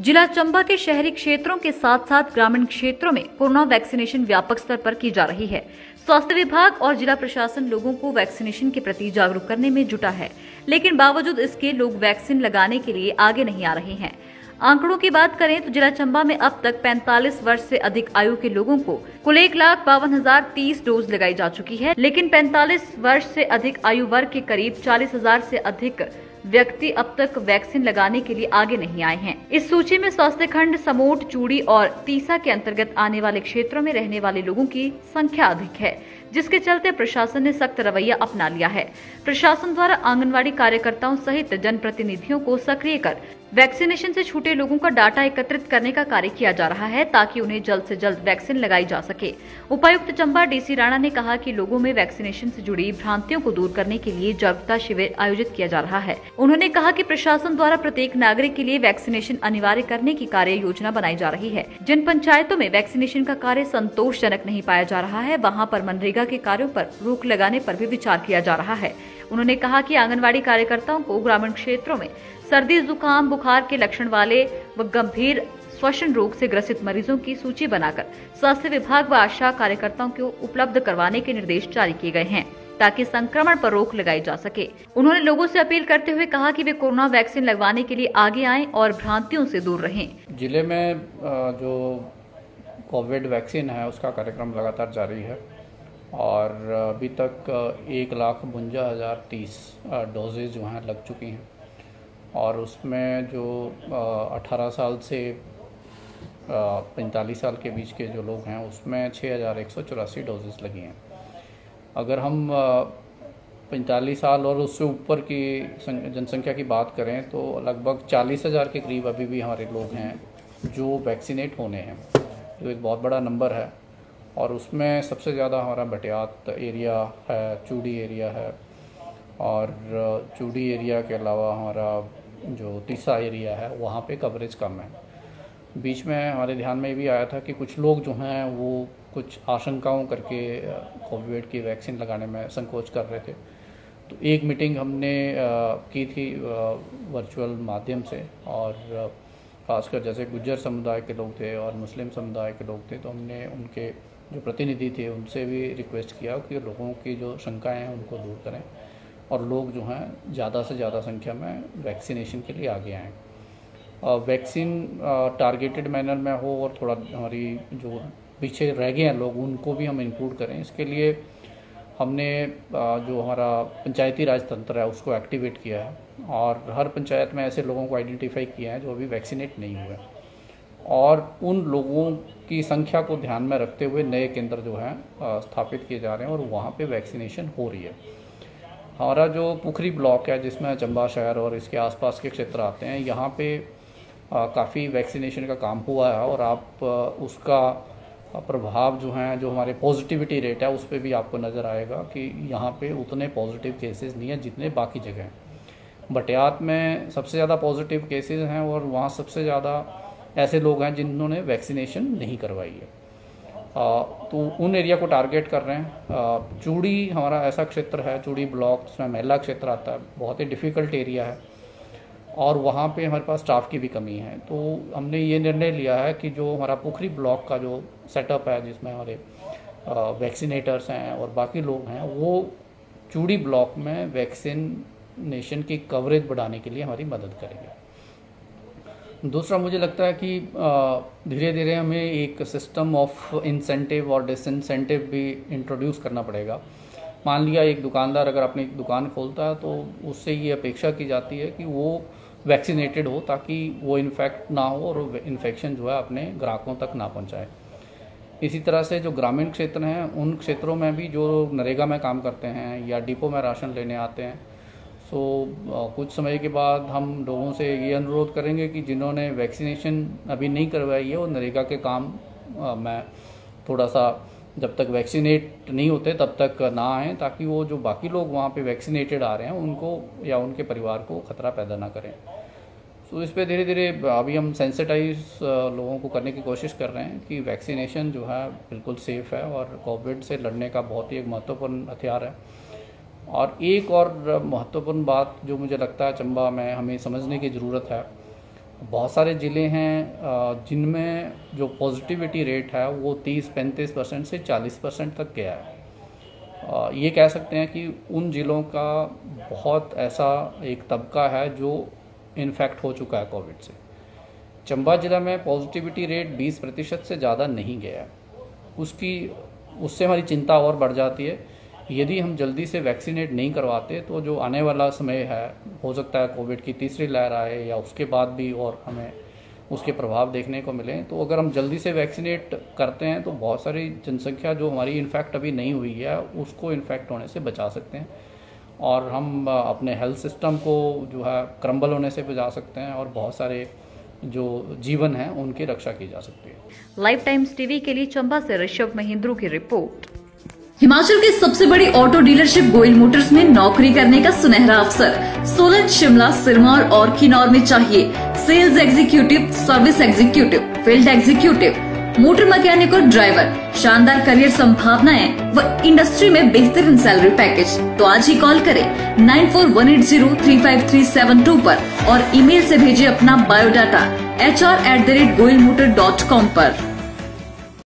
जिला चंबा के शहरी क्षेत्रों के साथ साथ ग्रामीण क्षेत्रों में कोरोना वैक्सीनेशन व्यापक स्तर पर की जा रही है। स्वास्थ्य विभाग और जिला प्रशासन लोगों को वैक्सीनेशन के प्रति जागरूक करने में जुटा है, लेकिन बावजूद इसके लोग वैक्सीन लगाने के लिए आगे नहीं आ रहे हैं। आंकड़ों की बात करें तो जिला चंबा में अब तक 45 वर्ष से अधिक आयु के लोगों को कुल 1,52,030 डोज लगाई जा चुकी है, लेकिन 45 वर्ष से अधिक आयु वर्ग के करीब 40,000 से अधिक व्यक्ति अब तक वैक्सीन लगाने के लिए आगे नहीं आए हैं। इस सूची में स्वास्थ्य खंड समोट, चूड़ी और तीसा के अंतर्गत आने वाले क्षेत्रों में रहने वाले लोगों की संख्या अधिक है, जिसके चलते प्रशासन ने सख्त रवैया अपना लिया है। प्रशासन द्वारा आंगनवाड़ी कार्यकर्ताओं सहित जनप्रतिनिधियों को सक्रिय कर वैक्सीनेशन से छूटे लोगों का डाटा एकत्रित करने का कार्य किया जा रहा है, ताकि उन्हें जल्द से जल्द वैक्सीन लगाई जा सके। उपायुक्त चंबा डीसी राणा ने कहा कि लोगों में वैक्सीनेशन से जुड़ी भ्रांतियों को दूर करने के लिए जागरूकता शिविर आयोजित किया जा रहा है। उन्होंने कहा कि प्रशासन द्वारा प्रत्येक नागरिक के लिए वैक्सीनेशन अनिवार्य करने की कार्य योजना बनाई जा रही है। जिन पंचायतों में वैक्सीनेशन का कार्य संतोषजनक नहीं पाया जा रहा है, वहाँ पर मनरेगा के कार्यों पर रोक लगाने पर भी विचार किया जा रहा है। उन्होंने कहा कि आंगनवाड़ी कार्यकर्ताओं को ग्रामीण क्षेत्रों में सर्दी, जुकाम, बुखार के लक्षण वाले व गंभीर श्वसन रोग से ग्रसित मरीजों की सूची बनाकर स्वास्थ्य विभाग व आशा कार्यकर्ताओं को उपलब्ध करवाने के निर्देश जारी किए गए हैं, ताकि संक्रमण पर रोक लगाई जा सके। उन्होंने लोगों से अपील करते हुए कहा कि वे कोरोना वैक्सीन लगवाने के लिए आगे आएं और भ्रांतियों से दूर रहें। जिले में जो कोविड वैक्सीन है उसका कार्यक्रम लगातार जारी है और अभी तक 1,52,030 डोजेज जो हैं लग चुकी हैं और उसमें जो 18 साल से 45 साल के बीच के जो लोग हैं उसमें 6,184 डोजेस लगी हैं। अगर हम 45 साल और उससे ऊपर की जनसंख्या की बात करें तो लगभग 40,000 के करीब अभी भी हमारे लोग हैं जो वैक्सीनेट होने हैं, जो एक बहुत बड़ा नंबर है। और उसमें सबसे ज़्यादा हमारा भटियात एरिया है, चूड़ी एरिया है और चूड़ी एरिया के अलावा हमारा जो तीसा एरिया है वहाँ पे कवरेज कम है। बीच में हमारे ध्यान में भी आया था कि कुछ लोग जो हैं वो कुछ आशंकाओं करके कोविड की वैक्सीन लगाने में संकोच कर रहे थे, तो एक मीटिंग हमने की थी वर्चुअल माध्यम से और खासकर जैसे गुज्जर समुदाय के लोग थे और मुस्लिम समुदाय के लोग थे, तो हमने उनके जो प्रतिनिधि थे उनसे भी रिक्वेस्ट किया कि लोगों की जो शंकाएं हैं उनको दूर करें और लोग जो हैं ज़्यादा से ज़्यादा संख्या में वैक्सीनेशन के लिए आगे आएँ। वैक्सीन टारगेटेड मैनर में हो और थोड़ा हमारी जो पीछे रह गए हैं लोग उनको भी हम इंक्लूड करें। इसके लिए हमने जो हमारा पंचायती राज तंत्र है उसको एक्टिवेट किया है और हर पंचायत में ऐसे लोगों को आइडेंटिफाई किया है जो अभी वैक्सीनेट नहीं हुए और उन लोगों की संख्या को ध्यान में रखते हुए नए केंद्र जो हैं स्थापित किए जा रहे हैं और वहाँ पे वैक्सीनेशन हो रही है। हमारा जो पुखरी ब्लॉक है जिसमें चंबा शहर और इसके आसपास के क्षेत्र आते हैं, यहाँ पे काफ़ी वैक्सीनेशन का काम हुआ है और आप उसका प्रभाव जो हैं, जो हमारे पॉजिटिविटी रेट है उस पर भी आपको नज़र आएगा कि यहाँ पे उतने पॉजिटिव केसेस नहीं हैं जितने बाकी जगह हैं। भटियात में सबसे ज़्यादा पॉजिटिव केसेस हैं और वहाँ सबसे ज़्यादा ऐसे लोग हैं जिन्होंने वैक्सीनेशन नहीं करवाई है, तो उन एरिया को टारगेट कर रहे हैं। चूड़ी हमारा ऐसा क्षेत्र है, चूड़ी ब्लॉक जिसमें महिला क्षेत्र आता है, बहुत ही डिफ़िकल्ट एरिया है और वहाँ पे हमारे पास स्टाफ की भी कमी है। तो हमने ये निर्णय लिया है कि जो हमारा पुखरी ब्लॉक का जो सेटअप है जिसमें हमारे वैक्सीनेटर्स हैं और बाकी लोग हैं, वो चूड़ी ब्लॉक में वैक्सीनेशन की कवरेज बढ़ाने के लिए हमारी मदद करेंगे। दूसरा, मुझे लगता है कि धीरे धीरे हमें एक सिस्टम ऑफ इंसेंटिव और डिसइंसेंटिव भी इंट्रोड्यूस करना पड़ेगा। मान लिया एक दुकानदार अगर अपनी दुकान खोलता है तो उससे ये अपेक्षा की जाती है कि वो वैक्सीनेटेड हो ताकि वो इन्फेक्ट ना हो और इन्फेक्शन जो है अपने ग्राहकों तक ना पहुंचाए। इसी तरह से जो ग्रामीण क्षेत्र हैं उन क्षेत्रों में भी जो नरेगा में काम करते हैं या डिपो में राशन लेने आते हैं, सो कुछ समय के बाद हम लोगों से ये अनुरोध करेंगे कि जिन्होंने वैक्सीनेशन अभी नहीं करवाई है वो नरेगा के काम में थोड़ा सा जब तक वैक्सीनेट नहीं होते तब तक ना आएँ, ताकि वो जो बाकी लोग वहाँ पे वैक्सीनेटेड आ रहे हैं उनको या उनके परिवार को खतरा पैदा ना करें। सो इस पे धीरे धीरे अभी हम सेंसिटाइज लोगों को करने की कोशिश कर रहे हैं कि वैक्सीनेशन जो है बिल्कुल सेफ़ है और कोविड से लड़ने का बहुत ही एक महत्वपूर्ण हथियार है। और एक और महत्वपूर्ण बात जो मुझे लगता है चंबा में हमें समझने की ज़रूरत है, बहुत सारे ज़िले हैं जिनमें जो पॉजिटिविटी रेट है वो 30-35% से 40% तक गया है। ये कह सकते हैं कि उन ज़िलों का बहुत ऐसा एक तबका है जो इन्फेक्ट हो चुका है कोविड से। चंबा ज़िला में पॉजिटिविटी रेट 20% से ज़्यादा नहीं गया है। उससे हमारी चिंता और बढ़ जाती है। यदि हम जल्दी से वैक्सीनेट नहीं करवाते तो जो आने वाला समय है, हो सकता है कोविड की तीसरी लहर आए या उसके बाद भी और हमें उसके प्रभाव देखने को मिले। तो अगर हम जल्दी से वैक्सीनेट करते हैं तो बहुत सारी जनसंख्या जो हमारी इन्फेक्ट अभी नहीं हुई है उसको इन्फेक्ट होने से बचा सकते हैं और हम अपने हेल्थ सिस्टम को जो है क्रम्बल होने से बचा सकते हैं और बहुत सारे जो जीवन है उनकी रक्षा की जा सकती है। लाइफ टाइम्स टीवी के लिए चंबा से ऋषभ महेंद्रू की रिपोर्ट। हिमाचल की सबसे बड़ी ऑटो डीलरशिप गोयल मोटर्स में नौकरी करने का सुनहरा अवसर सोलन, शिमला, सिरमौर और किन्नौर में चाहिए sales executive, service executive, field executive, motor mechanic और ड्राइवर। शानदार करियर संभावनाएं व इंडस्ट्री में बेहतरीन सैलरी पैकेज। तो आज ही कॉल करें 9418035372 पर और ईमेल से भेजिए अपना बायोडाटा hr@goilmotor.com पर।